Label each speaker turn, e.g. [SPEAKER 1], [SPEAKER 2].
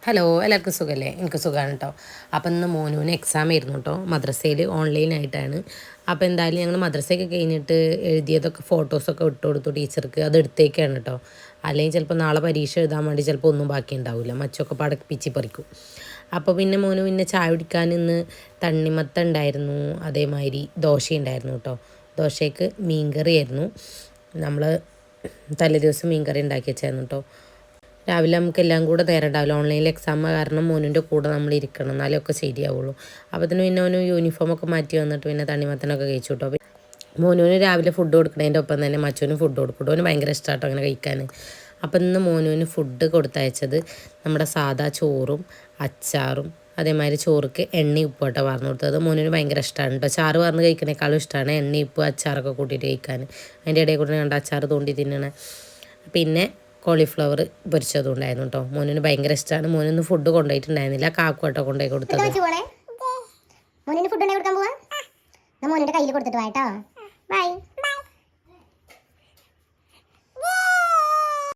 [SPEAKER 1] Hello, എല്ലാവർക്കും സുഖമല്ലേ? എനിക്ക് സുഖമാണ് കേട്ടോ. അപ്പം ഇന്ന് മോനുവിന് എക്സാം ആയിരുന്നു കേട്ടോ, മദ്രസയിൽ ഓൺലൈനായിട്ടാണ്. അപ്പോൾ എന്തായാലും ഞങ്ങൾ മദ്രസയൊക്കെ കഴിഞ്ഞിട്ട് എഴുതിയതൊക്കെ ഫോട്ടോസൊക്കെ ഇട്ട് കൊടുത്തു ടീച്ചർക്ക്. അത് എടുത്തേക്കാണ് കേട്ടോ. അല്ലെങ്കിൽ ചിലപ്പോൾ നാളെ പരീക്ഷ എഴുതാൻ വേണ്ടി ചിലപ്പോൾ ഒന്നും ബാക്കി ഉണ്ടാവില്ല, മച്ചൊക്കെ പടപ്പിച്ച് പറിക്കും. അപ്പോൾ പിന്നെ മോനു പിന്നെ ചായ കുടിക്കാൻ ഇന്ന് തണ്ണിമത്തൻ ഉണ്ടായിരുന്നു, അതേമാതിരി ദോശ ഉണ്ടായിരുന്നു കേട്ടോ. ദോശയ്ക്ക് മീൻകറി ആയിരുന്നു. നമ്മൾ തലേ ദിവസം മീൻകറി ഉണ്ടാക്കി വെച്ചായിരുന്നു കേട്ടോ. രാവിലെ നമുക്ക് എല്ലാം കൂടെ നേരം ഉണ്ടാവില്ല, ഓൺലൈനിൽ എക്സാം കാരണം മോനിൻ്റെ കൂടെ നമ്മൾ ഇരിക്കണം, എന്നാലേ ഒക്കെ ശരിയാവുള്ളൂ. അപ്പത്തിന് പിന്നെ ഓന് യൂണിഫോമൊക്കെ മാറ്റി വന്നിട്ട് പിന്നെ തണ്ണിമത്തനൊക്കെ കഴിച്ചു കേട്ടോ. മോനുവിന് രാവിലെ ഫുഡ് കൊടുക്കുന്നതിൻ്റെ ഒപ്പം തന്നെ മച്ചൂന് ഫുഡ് കൊടുക്കും. ഓന് ഭയങ്കര ഇഷ്ടമാട്ടോ അങ്ങനെ കഴിക്കാൻ. അപ്പം ഇന്ന് മോനുവിന് ഫുഡ് കൊടുത്തയച്ചത് നമ്മുടെ സാദാ ചോറും അച്ചാറും അതേമാതിരി ചോറുക്ക് എണ്ണയും ഉപ്പ് കേട്ടോ പറഞ്ഞു കൊടുത്തത്. മോനുവിന് ഭയങ്കര ഇഷ്ടമാണ് കേട്ടോ. ചാറ് പറഞ്ഞ് കഴിക്കുന്നേക്കാളും ഇഷ്ടമാണ് എണ്ണയും ഉപ്പ് അച്ചാറൊക്കെ കൂട്ടിയിട്ട് കഴിക്കാൻ. അതിൻ്റെ ഇടയിൽ കൂടെ കണ്ട അച്ചാർ തോണ്ടി തിന്നണേ. പിന്നെ കോളിഫ്ലവർ പൊരിച്ചതും ഉണ്ടായിരുന്നു കേട്ടോ. മോനിന് ഭയങ്കര ഇഷ്ടമാണ്. മോനൊന്നും ഫുഡ് കൊണ്ടുപോയിട്ടുണ്ടായിരുന്നില്ല, കാക്കു കേട്ടോ കൊണ്ടുപോയി കൊടുത്തത്.
[SPEAKER 2] മോനിന് ഫുഡ് കൊടുക്കാൻ പോവാ, മോനിന്റെ കയ്യിൽ കൊടുത്തിട്ട് വാ കേട്ടോ. ബൈ.